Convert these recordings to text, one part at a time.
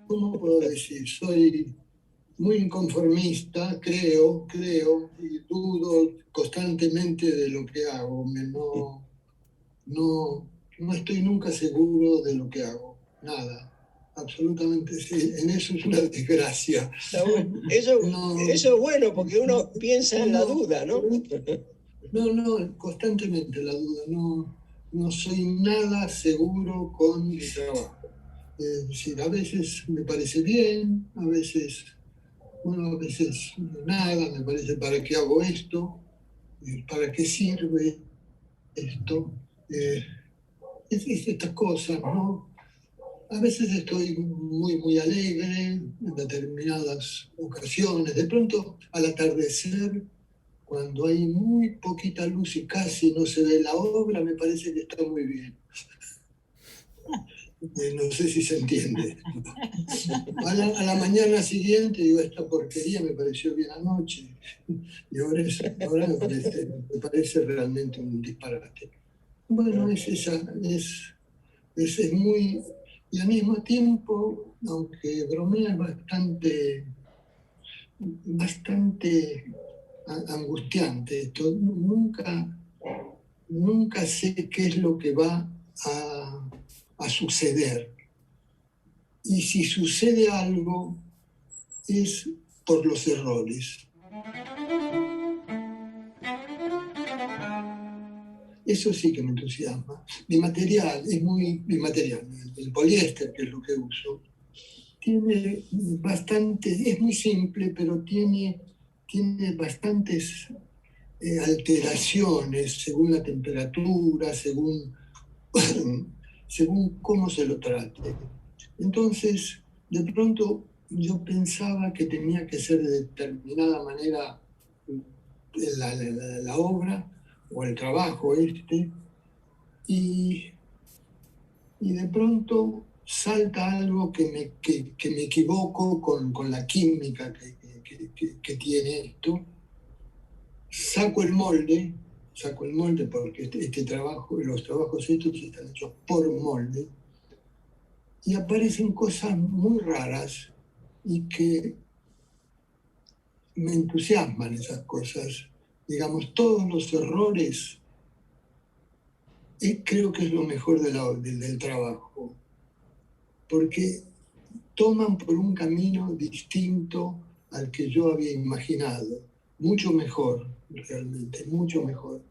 ¿Cómo puedo decir? Soy muy inconformista, creo, y dudo constantemente de lo que hago. No estoy nunca seguro de lo que hago, nada, absolutamente. Sí, en eso es una desgracia. Eso es bueno, porque uno piensa en la duda, ¿no? No, constantemente la duda. No soy nada seguro con mi trabajo. Es decir, a veces me parece bien, a veces nada, me parece, ¿para qué hago esto? ¿Para qué sirve esto? Es estas cosas, ¿no? A veces estoy muy alegre en determinadas ocasiones. De pronto, al atardecer, cuando hay muy poquita luz y casi no se ve la obra, me parece que está muy bien. No sé si se entiende. A la mañana siguiente digo, esta porquería me pareció bien anoche. Y ahora me parece realmente un disparate. Bueno, es muy... Y al mismo tiempo, aunque bromea, es bastante angustiante. Esto, nunca sé qué es lo que va a suceder. Y si sucede algo, es por los errores. Eso sí que me entusiasma. Mi material es muy material. El poliéster, que es lo que uso, tiene es muy simple, pero tiene bastantes alteraciones según la temperatura, según cómo se lo trate. Entonces, de pronto yo pensaba que tenía que ser de determinada manera la obra o el trabajo y de pronto salta algo que me equivoco con la química que tiene esto. Saco el molde porque este trabajo, los trabajos estos están hechos por molde, y aparecen cosas muy raras y que me entusiasman esas cosas. Digamos, todos los errores, creo que es lo mejor del trabajo, porque toman por un camino distinto al que yo había imaginado, mucho mejor, realmente, mucho mejor.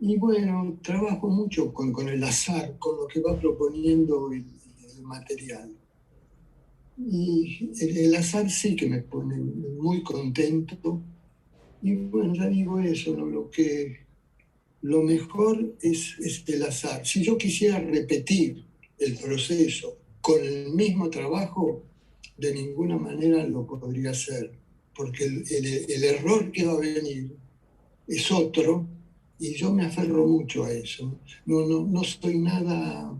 Y bueno, trabajo mucho con el azar, con lo que va proponiendo el material. Y el azar sí que me pone muy contento. Y bueno, ya digo eso, ¿no? Lo mejor es el azar. Si yo quisiera repetir el proceso con el mismo trabajo, de ninguna manera lo podría hacer, porque el error que va a venir es otro, y yo me aferro mucho a eso. No soy nada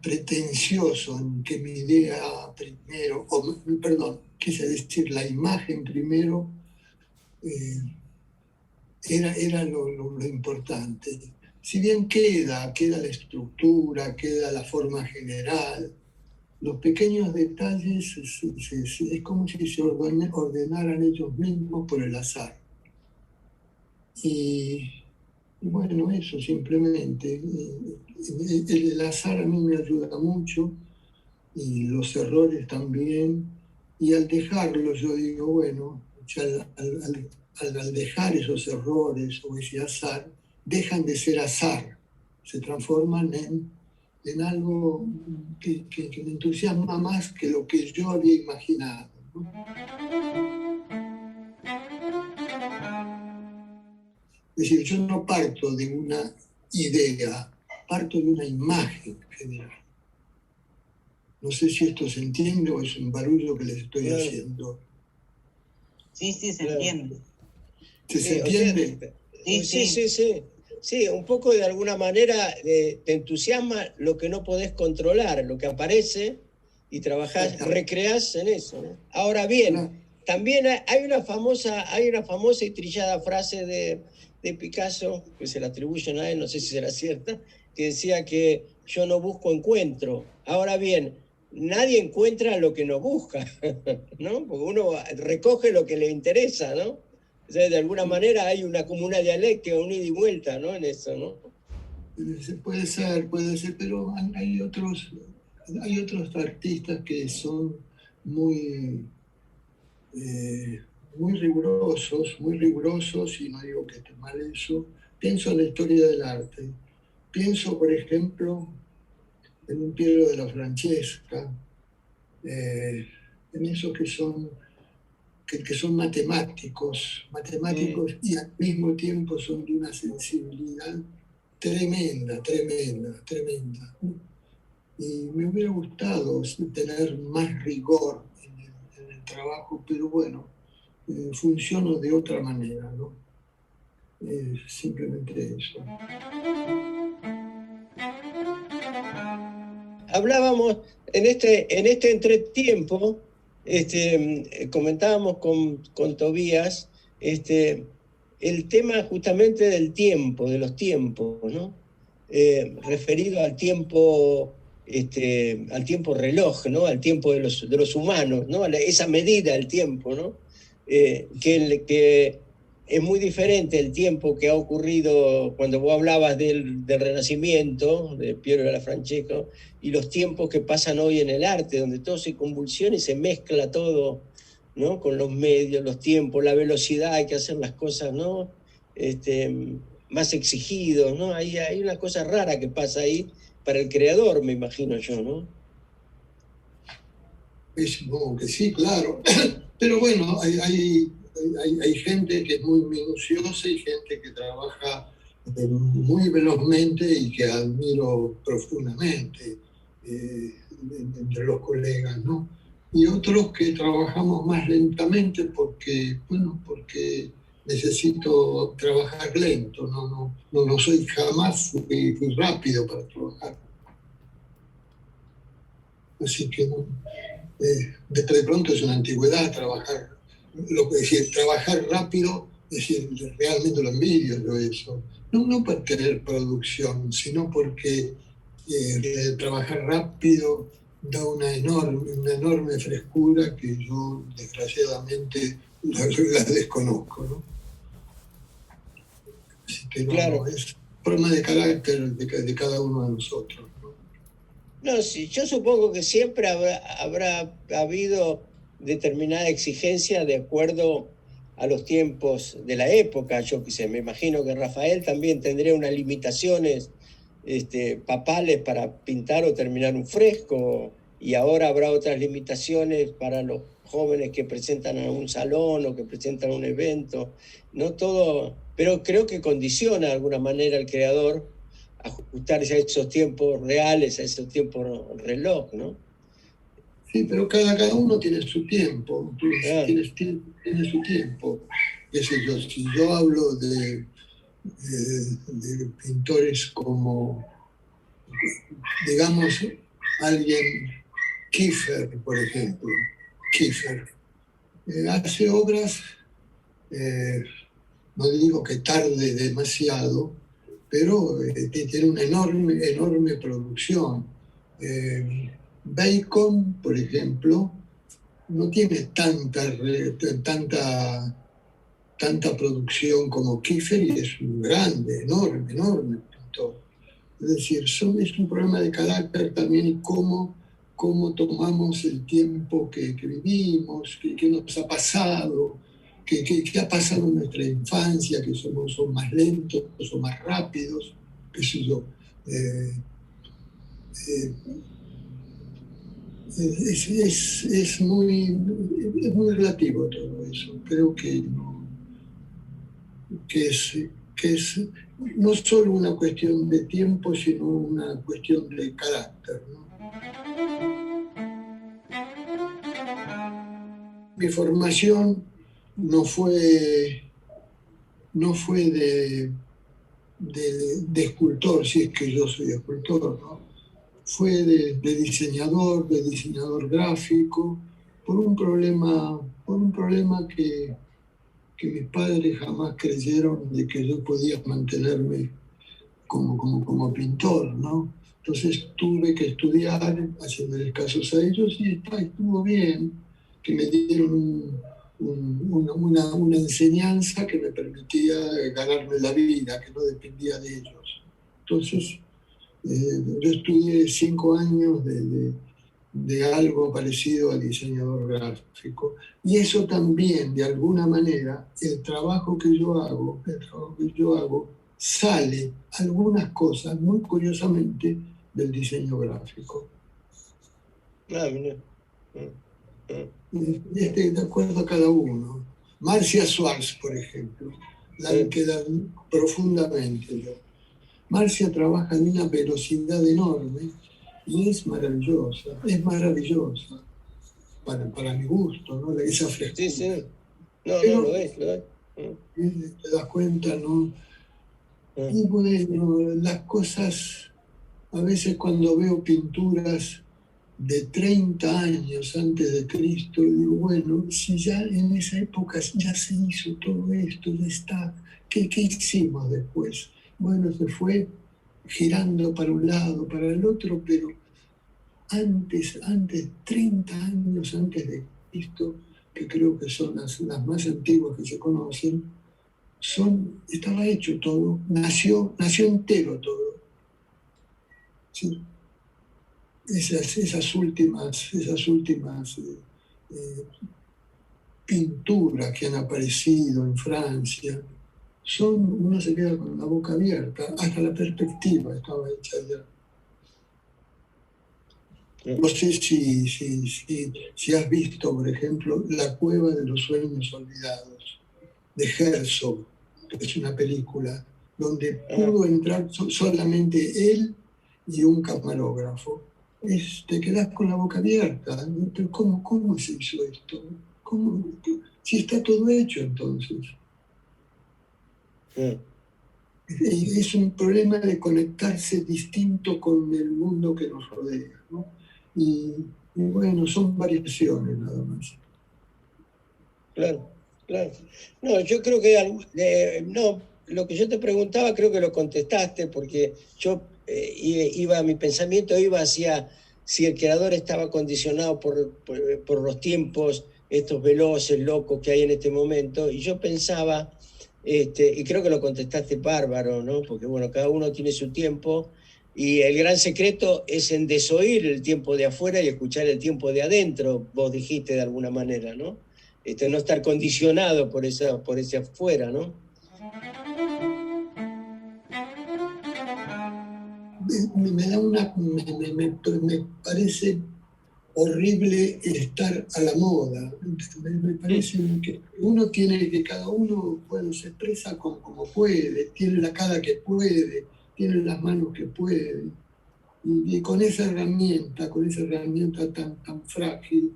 pretencioso en que mi idea primero, perdón, quise decir la imagen primero, era lo importante. Si bien queda la estructura, queda la forma general, los pequeños detalles es como si se ordenaran ellos mismos por el azar. Y bueno, eso simplemente. El azar a mí me ayuda mucho, y los errores también. Y al dejarlos, yo digo, bueno, ya al dejar esos errores o ese azar, dejan de ser azar, se transforman en algo que me entusiasma más que lo que yo había imaginado, ¿no? Es decir, yo no parto de una idea, parto de una imagen general. No sé si esto se entiende o es un barullo que les estoy haciendo. Sí, se entiende. ¿Se entiende? Sí, un poco de alguna manera te entusiasma lo que no podés controlar, lo que aparece, y trabajás, recreás en eso, ¿no? Ahora bien, también hay una famosa y trillada frase de Picasso, que se la atribuyen a él, no sé si será cierta, que decía que yo no busco encuentro. Ahora bien, nadie encuentra lo que no busca, ¿no? Porque uno recoge lo que le interesa, ¿no? Entonces, de alguna manera hay como una dialéctica, un ida y vuelta, ¿no? En eso, ¿no? Puede ser, pero hay otros artistas que son muy, muy rigurosos, y no digo que esté mal eso. Pienso en la historia del arte. Pienso, por ejemplo, en un Piero de la Francesca, en esos que son matemáticos y al mismo tiempo son de una sensibilidad tremenda. Y me hubiera gustado tener más rigor en el trabajo, pero bueno, funciono de otra manera, ¿no? Simplemente eso. Hablábamos en este entretiempo, comentábamos con Tobías el tema justamente del tiempo, de los tiempos, ¿no? Referido al tiempo reloj, ¿no? Al tiempo de los humanos, ¿no? Esa medida del tiempo, ¿no? Que es muy diferente el tiempo que ha ocurrido cuando vos hablabas del Renacimiento, de Piero de la Francesca, y los tiempos que pasan hoy en el arte, donde todo se convulsiona y se mezcla todo, ¿no? Con los medios, los tiempos, la velocidad, hay que hacer las cosas, ¿no? Más exigidos, ¿no? Hay una cosa rara que pasa ahí para el creador, me imagino yo, ¿no? Supongo que sí, claro. Pero bueno, hay gente que es muy minuciosa y gente que trabaja muy velozmente y que admiro profundamente entre los colegas, ¿no? Y otros que trabajamos más lentamente porque necesito trabajar lento, no soy jamás fui rápido para trabajar. Así que de pronto es una antigüedad trabajar. Trabajar rápido, es decir, realmente lo envidio yo eso. No por tener producción, sino porque trabajar rápido da una enorme frescura que yo desgraciadamente la desconozco, ¿no? Así que claro. Es forma de carácter de cada uno de nosotros, ¿no? No, sí, yo supongo que siempre habrá habido determinada exigencia de acuerdo a los tiempos de la época. Yo qué sé, me imagino que Rafael también tendría unas limitaciones papales para pintar o terminar un fresco, y ahora habrá otras limitaciones para los jóvenes que presentan a un salón o que presentan un evento. No todo, pero creo que condiciona de alguna manera al creador ajustarse a esos tiempos reales, a esos tiempos reloj, ¿no? Sí, pero cada uno tiene su tiempo, tiene su tiempo. Qué sé yo, si yo hablo de pintores como, digamos, alguien, Kiefer, por ejemplo. Kiefer hace obras, no digo que tarde demasiado, pero tiene una enorme producción. Bacon, por ejemplo, no tiene tanta producción como Kiefer, y es un grande, enorme pintor. Es decir, es un problema de carácter también, y cómo tomamos el tiempo que vivimos, qué nos ha pasado, qué ha pasado en nuestra infancia, que somos más lentos o más rápidos, qué sé yo. Es muy relativo todo eso. Creo que es no solo una cuestión de tiempo, sino una cuestión de carácter, ¿no? Mi formación no fue de escultor, si es que yo soy escultor, ¿no? Fue de diseñador gráfico, por un problema que mis padres jamás creyeron de que yo podía mantenerme como pintor, ¿no? Entonces tuve que estudiar, haciéndoles casos a ellos, y estuvo bien, que me dieron una enseñanza que me permitía ganarme la vida, que no dependía de ellos. Entonces, yo estudié 5 años de algo parecido a diseñador gráfico, y eso también, de alguna manera, el trabajo que yo hago sale algunas cosas, muy curiosamente, del diseño gráfico. Ah, mira. De acuerdo a cada uno. Marcia Schwartz, por ejemplo, la que la profundamente yo. Marcia trabaja en una velocidad enorme y es maravillosa para mi gusto, ¿no? Esa frescura. Sí, sí. No, pero, lo es. te das cuenta, ¿no? Y bueno, las cosas, a veces cuando veo pinturas de 30 años antes de Cristo, digo, bueno, si ya en esa época ya se hizo todo esto, ya está, ¿qué hicimos después? Bueno, se fue girando para un lado, para el otro, pero antes 30 años antes de Cristo, que creo que son las más antiguas que se conocen, estaba hecho todo, nació entero todo. ¿Sí? Esas últimas pinturas que han aparecido en Francia, uno se queda con la boca abierta, hasta la perspectiva estaba hecha ya. No sé si has visto, por ejemplo, La Cueva de los Sueños Olvidados, de Herzog, que es una película donde pudo entrar solamente él y un camarógrafo. Te quedas con la boca abierta. ¿Cómo se hizo esto? Si está todo hecho, entonces. Es un problema de conectarse distinto con el mundo que nos rodea, ¿no? Y bueno, son variaciones nada más. Claro. No, yo creo que lo que yo te preguntaba creo que lo contestaste, porque yo mi pensamiento iba hacia si el creador estaba condicionado por los tiempos, estos veloces, locos que hay en este momento, y yo pensaba, y creo que lo contestaste bárbaro, ¿no? Porque bueno, cada uno tiene su tiempo, y el gran secreto es en desoír el tiempo de afuera y escuchar el tiempo de adentro, vos dijiste de alguna manera, ¿no? No estar condicionado por ese afuera, ¿no? Me parece horrible estar a la moda. Me parece que cada uno se expresa como puede, tiene la cara que puede, tiene las manos que puede. Y con esa herramienta tan frágil,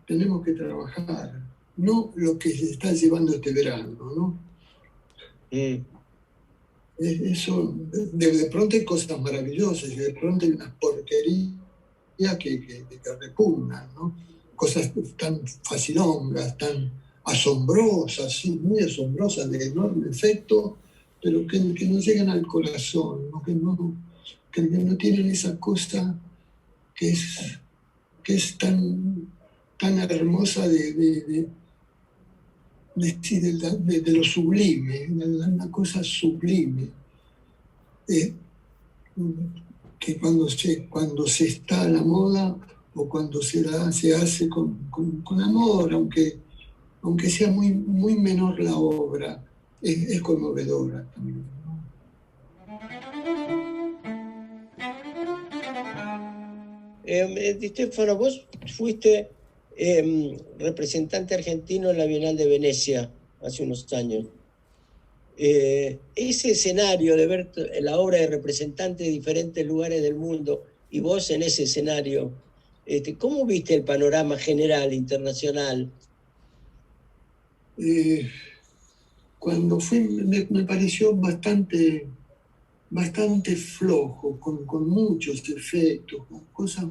tenemos que trabajar. No lo que se está llevando este verano, ¿no? Eso, de pronto hay cosas maravillosas y de pronto hay unas porquerías que repugnan, ¿no? Cosas tan facilongas, tan asombrosas, sí, muy asombrosas, de enorme efecto, pero que no llegan al corazón, ¿no? Que no tienen esa cosa que es tan hermosa de lo sublime, una cosa sublime, que cuando se está a la moda o cuando se hace con amor, aunque sea muy, muy menor la obra, es conmovedora también, ¿no? Di Stefano, vos fuiste representante argentino en la Bienal de Venecia hace unos años. Ese escenario de ver la obra de representantes de diferentes lugares del mundo y vos en ese escenario, ¿cómo viste el panorama general internacional? Cuando fui me pareció bastante flojo, con muchos efectos, con cosas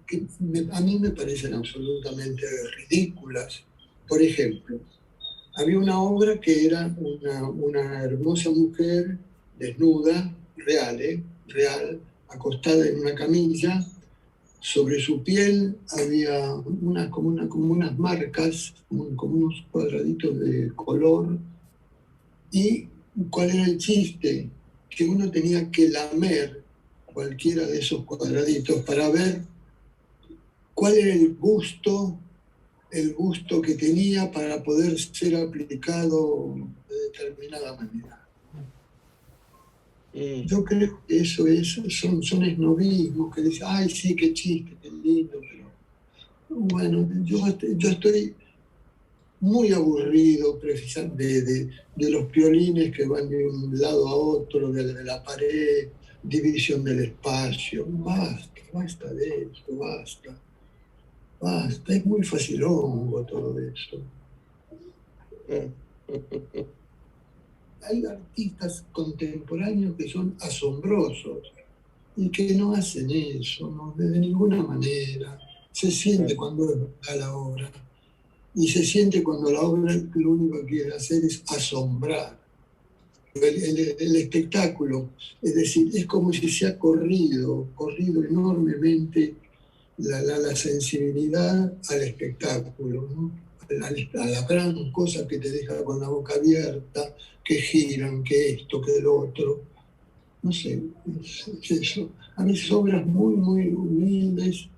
que a mí me parecen absolutamente ridículas. Por ejemplo, había una obra que era una hermosa mujer desnuda, real, acostada en una camilla. Sobre su piel había como unas marcas, como unos cuadraditos de color. ¿Y cuál era el chiste? Que uno tenía que lamer cualquiera de esos cuadraditos para ver cuál era el gusto que tenía para poder ser aplicado de determinada manera. Yo creo que eso son esnovismos que dicen, ay, sí, qué chiste, qué lindo, pero bueno, yo estoy muy aburrido de los piolines que van de un lado a otro, de la pared, división del espacio. Basta de eso, basta. Es muy facilongo todo eso. Hay artistas contemporáneos que son asombrosos y que no hacen eso, no, de ninguna manera. Se siente cuando es verdad la obra y se siente cuando la obra lo único que quiere hacer es asombrar. El espectáculo, es decir, es como si se ha corrido enormemente la sensibilidad al espectáculo, ¿no? A la gran cosa que te deja con la boca abierta, que giran, que esto, que lo otro. No sé, es eso. A veces obras muy, muy humildes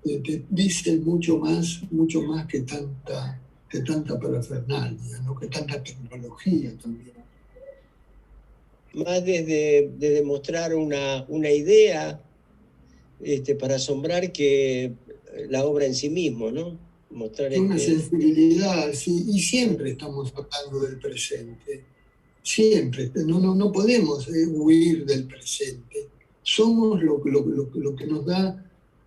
te dicen mucho más que tanta parafernalia, ¿no? Que tanta tecnología también. Más de demostrar una idea para asombrar que la obra en sí mismo, ¿no? Mostrar Una sensibilidad, sí, y siempre estamos hablando del presente. Siempre, no podemos huir del presente. Somos lo que nos da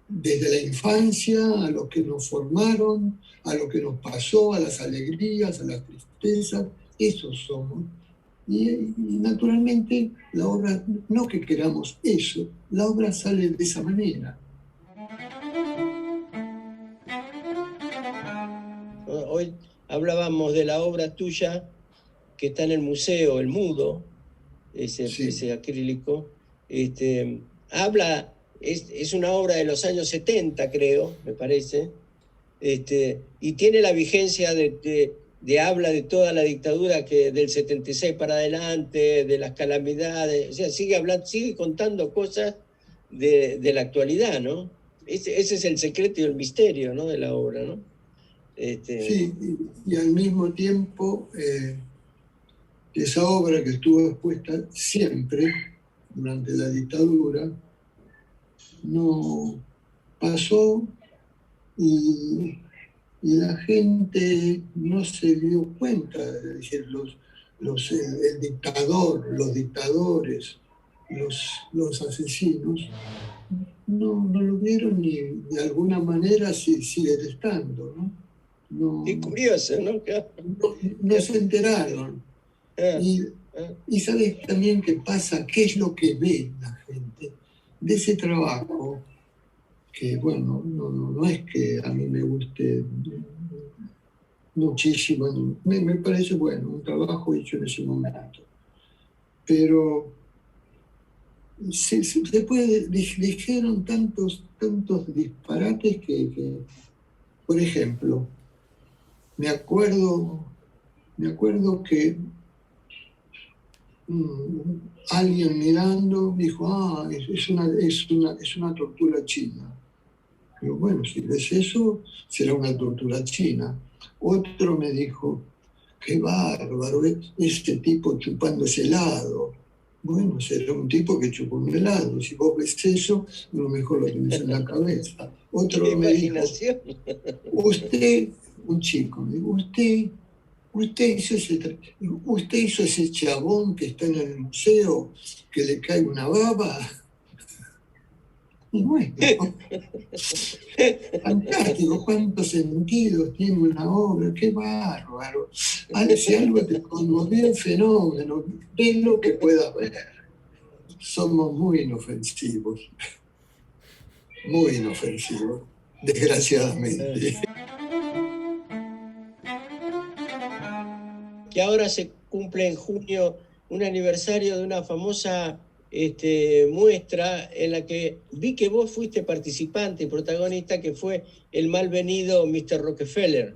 desde la infancia, a lo que nos formaron, a lo que nos pasó, a las alegrías, a las tristezas, eso somos. Y naturalmente la obra, no que queramos eso, la obra sale de esa manera. Hoy hablábamos de la obra tuya que está en el museo, El Mudo, ese acrílico. Es una obra de los años 70, creo, me parece, y tiene la vigencia de habla de toda la dictadura del 76 para adelante, de las calamidades, o sea, sigue contando cosas de la actualidad, ¿no? Ese es el secreto y el misterio, ¿no?, de la obra, ¿no? Sí, y al mismo tiempo esa obra que estuvo expuesta siempre durante la dictadura no pasó y la gente no se dio cuenta, es decir, el dictador, los dictadores, los asesinos, no lo vieron ni de alguna manera sigue estando, ¿no? Qué curioso, ¿no? No se enteraron. Y sabes también qué pasa, qué es lo que ve la gente de ese trabajo, que bueno, no es que a mí me guste muchísimo, me parece bueno, un trabajo hecho en ese momento. Pero después dijeron tantos disparates que, por ejemplo, me acuerdo que alguien mirando dijo, es una tortura china. Pero bueno, si ves eso, será una tortura china. Otro me dijo, qué bárbaro, este tipo chupando ese helado. Bueno, será un tipo que chupó un helado. Si vos ves eso, a lo mejor lo tenés en la cabeza. Otro me dijo, usted, un chico, me dijo, usted hizo ese chabón que está en el museo, que le cae una baba. Y bueno, fantástico, cuántos sentidos tiene una obra, qué bárbaro. Si algo te conmovió el fenómeno, ve lo que puedas ver. Somos muy inofensivos, desgraciadamente. Que ahora se cumple en junio un aniversario de una famosa muestra en la que vi que vos fuiste participante y protagonista, que fue el malvenido Mr. Rockefeller.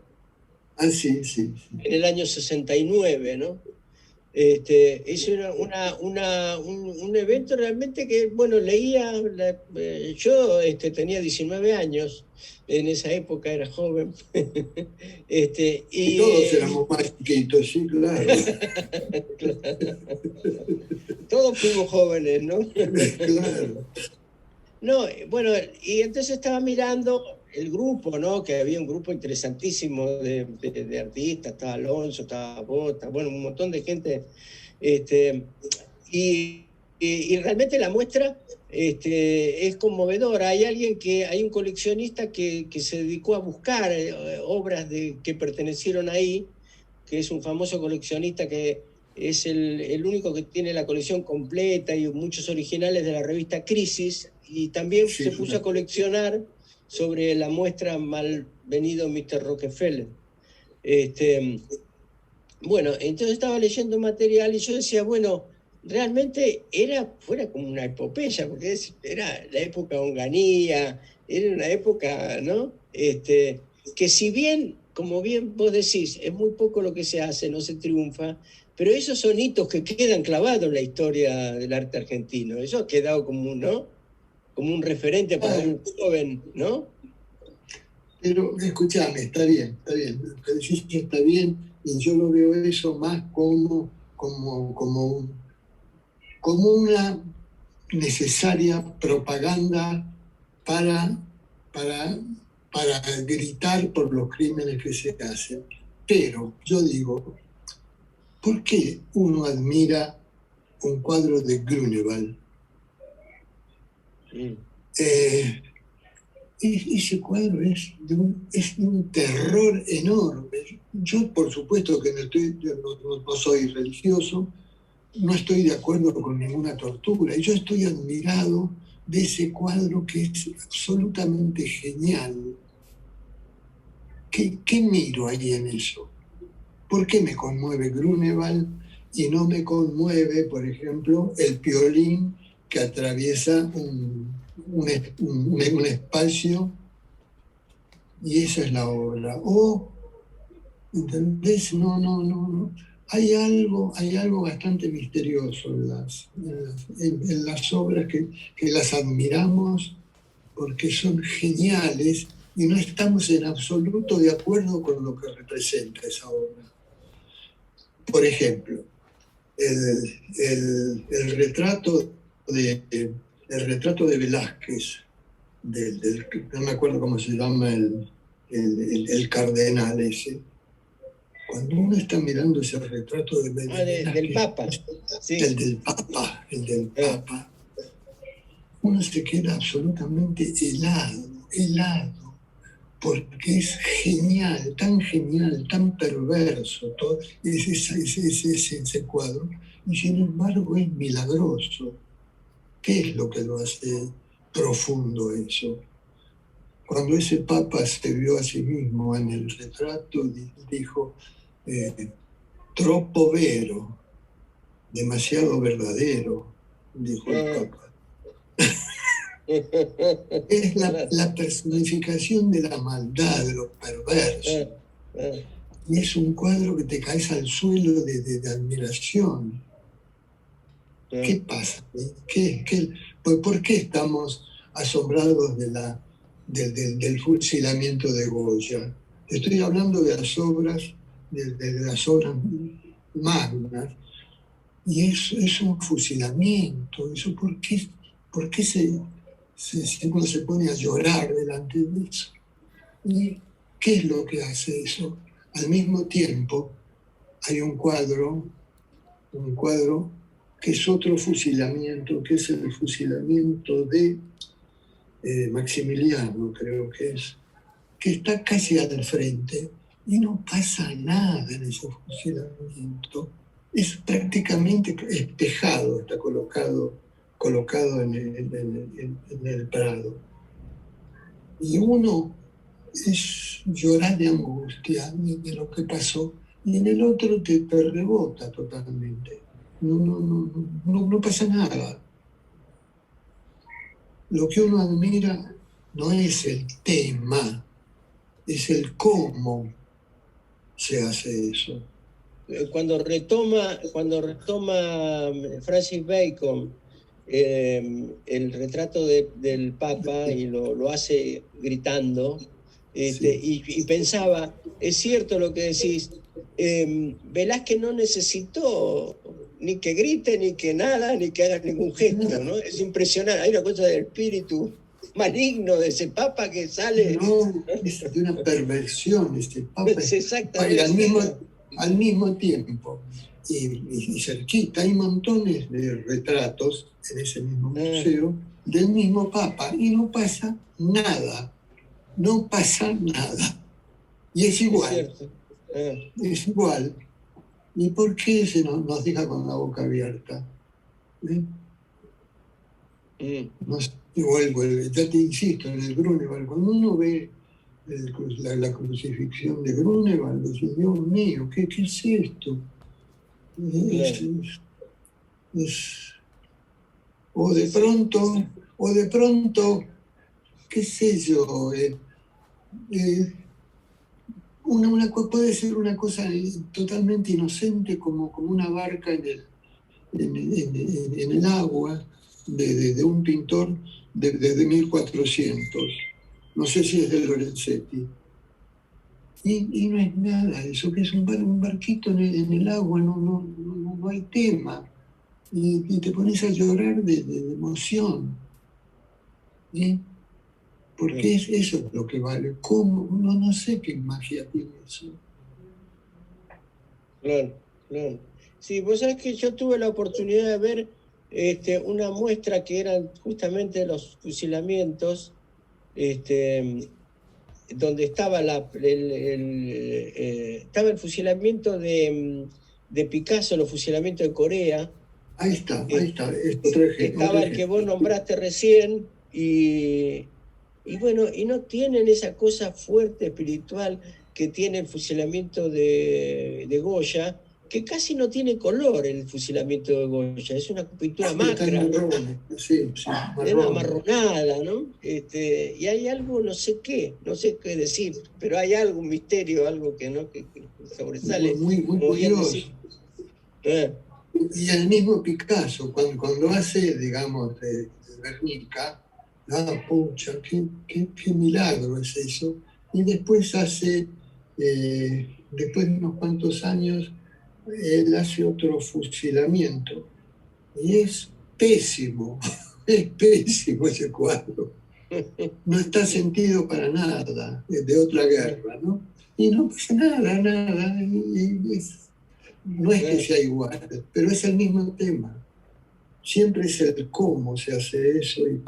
Ah, sí, sí, sí. En el año 69, ¿no? Es un evento realmente que, bueno, leía, yo tenía 19 años, en esa época era joven. Y todos éramos más chiquitos, sí, claro. Todos fuimos jóvenes, ¿no? Claro. No, bueno, y entonces estaba mirando el grupo, ¿no? Que había un grupo interesantísimo de artistas, estaba Alonso, estaba Bota, bueno, un montón de gente. Y realmente la muestra es conmovedora. Hay un coleccionista que se dedicó a buscar obras que pertenecieron ahí, que es un famoso coleccionista que es el único que tiene la colección completa y muchos originales de la revista Crisis, y también Sí, se puso a coleccionar sobre la muestra Malvenido Mr. Rockefeller. Bueno, entonces estaba leyendo material y yo decía, bueno, realmente fuera como una epopeya, porque era la época de Onganía, era una época, ¿no? Que si bien, como bien vos decís, es muy poco lo que se hace, no se triunfa, pero esos son hitos que quedan clavados en la historia del arte argentino. Eso ha quedado como, ¿no? Como un referente para un joven, ¿no? Pero escúchame, está bien, lo que decís está bien, y yo lo veo eso más como una necesaria propaganda para, para, para gritar por los crímenes que se hacen. Pero yo digo, ¿por qué uno admira un cuadro de Grunewald? Ese cuadro es de un terror enorme. Yo, por supuesto, que no soy religioso, no estoy de acuerdo con ninguna tortura, y yo estoy admirado de ese cuadro que es absolutamente genial. ¿Qué miro ahí en eso? ¿Por qué me conmueve Grunewald y no me conmueve, por ejemplo, el Piolín que atraviesa un espacio y esa es la obra? ¿Entendés? No. Hay algo bastante misterioso en las obras que las admiramos porque son geniales y no estamos en absoluto de acuerdo con lo que representa esa obra. Por ejemplo, el retrato de Velázquez, no me acuerdo cómo se llama el cardenal ese. Cuando uno está mirando ese retrato de Velázquez, del Papa, sí. el del Papa, uno se queda absolutamente helado, porque es genial, tan perverso todo ese cuadro, y sin embargo es milagroso. ¿Qué es lo que lo hace profundo eso? Cuando ese Papa se vio a sí mismo en el retrato, dijo, troppo vero, demasiado verdadero, dijo el Papa. Es la personificación de la maldad, de lo perverso. Y es un cuadro que te caes al suelo de admiración. ¿Qué pasa? ¿Por qué estamos asombrados del fusilamiento de Goya? Estoy hablando de las obras, de las obras magnas, y es un fusilamiento. Eso, ¿por qué uno se pone a llorar delante de eso? ¿Y qué es lo que hace eso? Al mismo tiempo, hay un cuadro que es otro fusilamiento, que es el fusilamiento de Maximiliano, creo que está casi al frente y no pasa nada en ese fusilamiento. Es prácticamente espejado, está colocado en el Prado. Y uno es llorar de angustia de lo que pasó, y en el otro te rebota totalmente. no pasa nada. Lo que uno admira no es el tema, es el cómo se hace eso. Cuando retoma Francis Bacon el retrato del Papa y lo hace gritando, y pensaba, es cierto lo que decís, Velázquez no necesitó ni que grite, ni que nada, ni que haga ningún gesto, ¿no? Es impresionante, hay una cosa del espíritu maligno de ese Papa que sale. No, es de una perversión este Papa. Exactamente. Al mismo tiempo, y cerquita, hay montones de retratos en ese mismo museo del mismo Papa, y no pasa nada. Y es igual. Es igual. ¿Y por qué se nos deja con la boca abierta? Igual, ya te insisto, en el Grunewald, cuando uno ve la crucifixión de Grunewald, dice, Dios mío, ¿qué es esto? O de pronto, qué sé yo, puede ser una cosa totalmente inocente como una barca en el agua de un pintor de 1400. No sé si es de Lorenzetti. Y no es nada, eso que es un barquito en el agua, no hay tema. Y te pones a llorar de emoción. ¿Sí? Porque eso es lo que vale. ¿Cómo? No sé qué magia tiene eso. Claro. Sí, vos sabés que yo tuve la oportunidad de ver una muestra que eran justamente los fusilamientos, donde estaba estaba el fusilamiento de Picasso, los fusilamientos de Corea. Ahí está. Estaba el que vos nombraste recién, y bueno, y no tienen esa cosa fuerte espiritual que tiene el fusilamiento de Goya, que casi no tiene color el fusilamiento de Goya, es una pintura macra, sí, es una marronada, ¿no? Y hay algo, no sé qué decir, pero hay algo, un misterio, algo que sobresale. Muy curioso. Y el mismo Picasso, cuando hace, digamos, de Guernica, pucha, qué milagro es eso. Y después después de unos cuantos años, él hace otro fusilamiento. Y es pésimo ese cuadro. No está sentido para nada, de otra guerra, ¿no? Y no pasa nada. No es que sea igual, pero es el mismo tema. Siempre es el cómo se hace eso y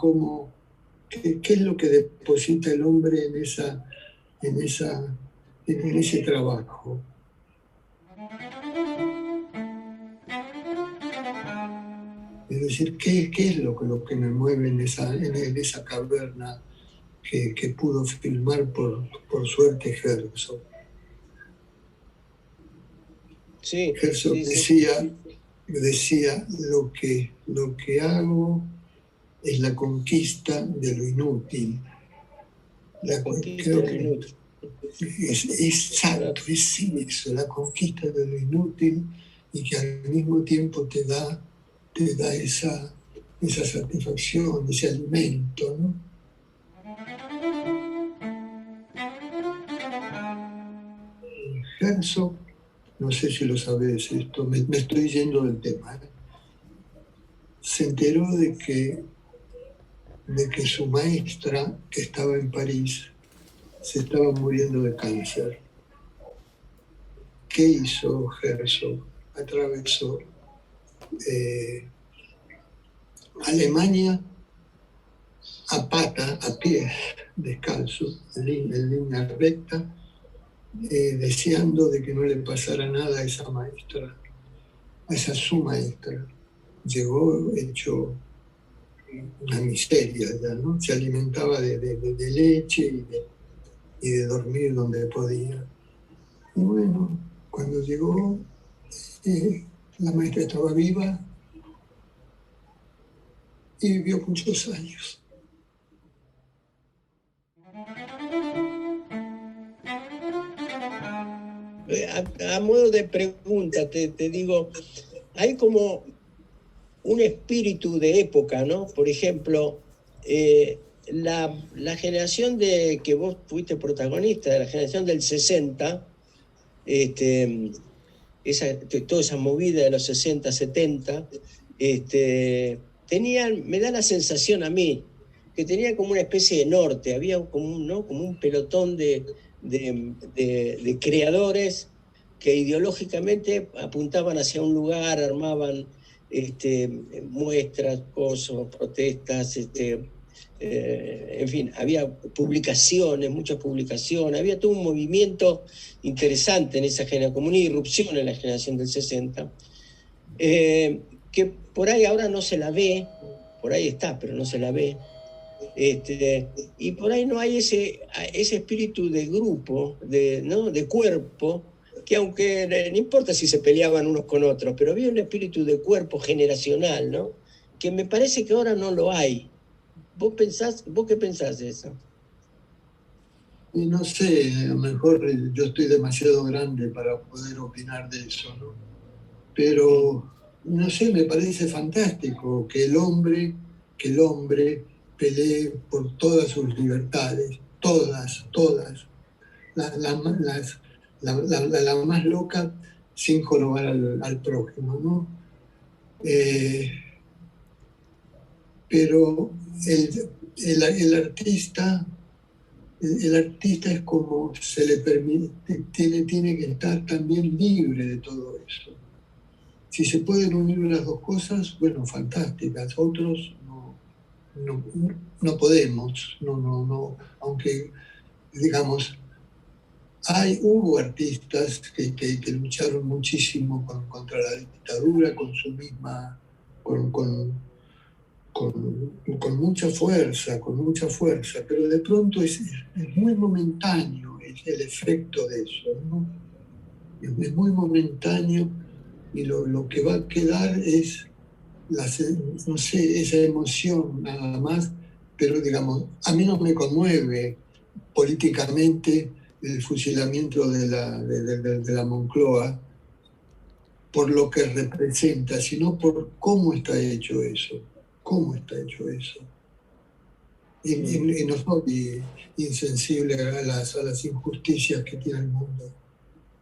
qué es lo que deposita el hombre en ese trabajo. Es decir, ¿qué es lo que me mueve en esa caverna que pudo filmar por suerte Herzog? Sí, Herzog decía lo que hago es la conquista de lo inútil. Creo que es exacto, es eso, la conquista de lo inútil, y que al mismo tiempo te da esa satisfacción, ese alimento, ¿no? Herzog, no sé si lo sabes esto, me estoy yendo del tema, se enteró de que su maestra, que estaba en París, se estaba muriendo de cáncer. ¿Qué hizo Herzog? Atravesó Alemania a pie, descalzo, en línea recta, deseando de que no le pasara nada a esa maestra, su maestra. Llegó hecho una miseria ya, ¿no? Se alimentaba de leche y de dormir donde podía. Y bueno, cuando llegó, La maestra estaba viva y vivió muchos años. A modo de pregunta, te digo, hay como un espíritu de época, ¿no? Por ejemplo, la generación de que vos fuiste protagonista, de la generación del 60, toda esa movida de los 60, 70, me da la sensación a mí que tenía como una especie de norte, había como un pelotón de creadores que ideológicamente apuntaban hacia un lugar, armaban muestras, cosas, protestas, en fin, había publicaciones, muchas publicaciones, había todo un movimiento interesante en esa generación, como una irrupción en la generación del 60, que por ahí ahora no se la ve, por ahí está, pero no se la ve, y por ahí no hay ese espíritu de grupo, de cuerpo, que aunque no importa si se peleaban unos con otros, pero había un espíritu de cuerpo generacional, ¿no? Que me parece que ahora no lo hay. ¿Vos qué pensás de eso? Y no sé, a lo mejor yo estoy demasiado grande para poder opinar de eso, ¿no? Pero, no sé, me parece fantástico que el hombre pelee por todas sus libertades, todas, la más loca, sin jorobar al prójimo, ¿no? Pero el artista es como se le permite, tiene que estar también libre de todo eso. Si se pueden unir las dos cosas, bueno, fantásticas. Otros no podemos, no, aunque, digamos, hubo artistas que lucharon muchísimo contra la dictadura con su misma, con mucha fuerza, pero de pronto es muy momentáneo el efecto de eso, ¿no? Es muy momentáneo y lo que va a quedar es, no sé, esa emoción nada más, pero digamos, a mí no me conmueve políticamente el fusilamiento de la Moncloa por lo que representa, sino por cómo está hecho eso. Y no soy insensible a las injusticias que tiene el mundo,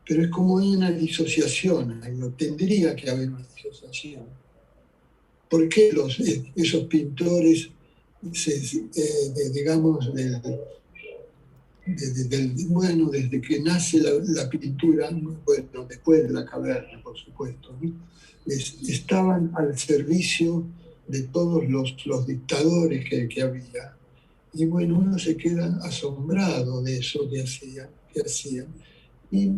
pero es como hay una disociación, tendría que haber una disociación. ¿Por qué esos pintores, digamos, desde que nace la pintura, bueno, después de la caverna, por supuesto, ¿no? Estaban al servicio de todos los dictadores que había? Y bueno, uno se queda asombrado de eso que hacían. Y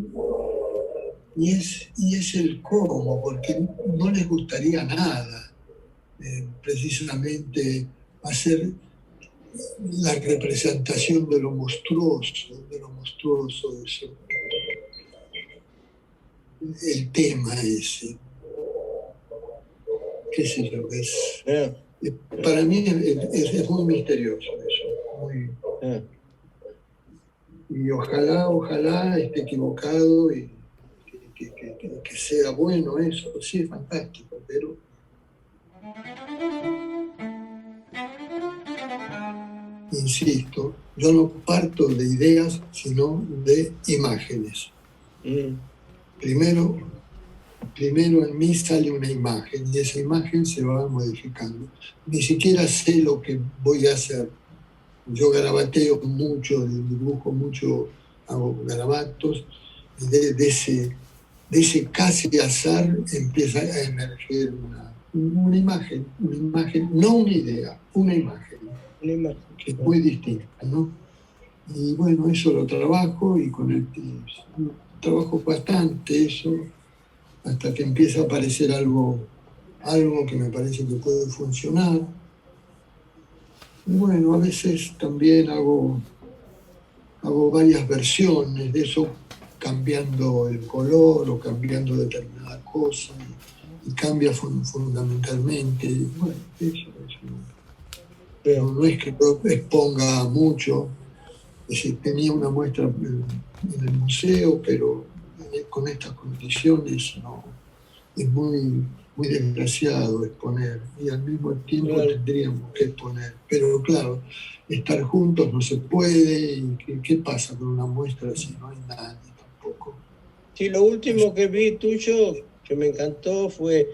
es el cómo, porque no les gustaría nada, precisamente hacer la representación de lo monstruoso de eso. El tema ese, qué sé yo, para mí es muy misterioso eso, y ojalá esté equivocado y que sea bueno eso, sí, es fantástico, pero insisto, yo no parto de ideas, sino de imágenes. Primero en mí sale una imagen y esa imagen se va modificando. Ni siquiera sé lo que voy a hacer. Yo garabateo mucho, dibujo mucho, hago garabatos, y de ese casi azar empieza a emerger una imagen, no una idea, una imagen, que es muy distinta, ¿no? Y bueno, eso lo trabajo y trabajo bastante eso, hasta que empieza a aparecer algo que me parece que puede funcionar. Y bueno, a veces también hago varias versiones de eso, cambiando el color o cambiando determinada cosa. y cambia fundamentalmente. Bueno, no es que lo exponga mucho. Es decir, tenía una muestra en el museo, pero con estas condiciones no, es muy desgraciado exponer, y al mismo tiempo tendríamos que exponer. Pero claro, estar juntos no se puede, y ¿qué pasa con una muestra si no hay nadie tampoco? Sí, lo último que vi tuyo, que me encantó, fue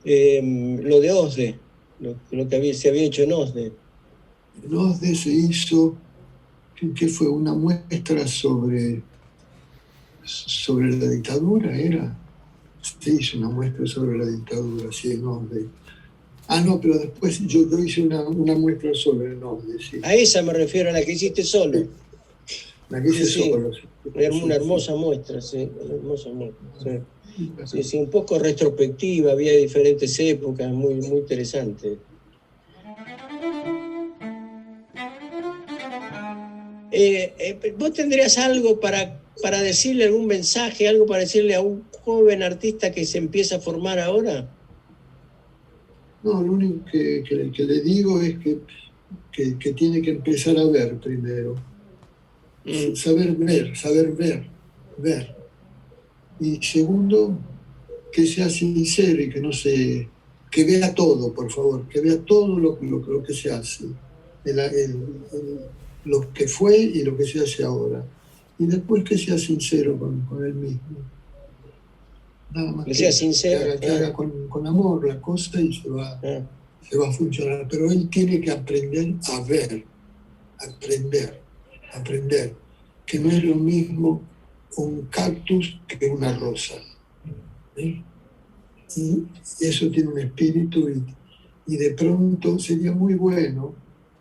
lo de OSDE, lo que se había hecho en OSDE. En OSDE se hizo, que fue una muestra sobre la dictadura, era. Se hizo una muestra sobre la dictadura, sí, en OSDE. No, pero después yo hice una muestra sobre el OSDE, sí. A esa me refiero, a la que hiciste solo. Sí. La que hice solo. Sí. Una hermosa muestra, sí, una hermosa muestra. Sí. Sí, un poco retrospectiva, había diferentes épocas, muy interesante. ¿Vos tendrías algo para decirle, algún mensaje, algo para decirle a un joven artista que se empieza a formar ahora? No, lo único que le digo es que tiene que empezar a ver primero. Saber ver. Y segundo, que sea sincero y que vea todo, por favor, que vea todo lo que se hace, lo que fue y lo que se hace ahora. Y después que sea sincero con él mismo. Nada más que sea sincero. Que haga con amor la cosa y se va a funcionar. Pero él tiene que aprender a ver, aprender, que no es lo mismo un cactus que una rosa. ¿Sí? Y eso tiene un espíritu, y de pronto sería muy bueno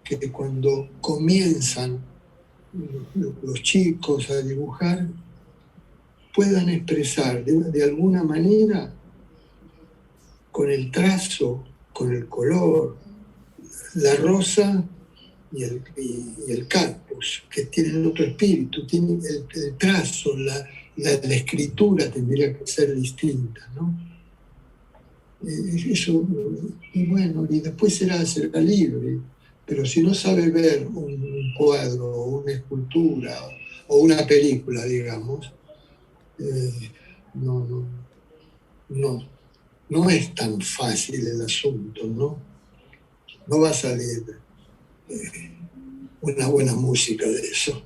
que cuando comienzan los chicos a dibujar puedan expresar de alguna manera, con el trazo, con el color, la rosa y el cactus, que tienen otro espíritu, tienen el trazo, la escritura tendría que ser distinta, ¿no? Eso, y bueno, y después será libre, pero si no sabe ver un cuadro, o una escultura, o una película, digamos, no es tan fácil el asunto, ¿no? No va a salir una buena música de eso.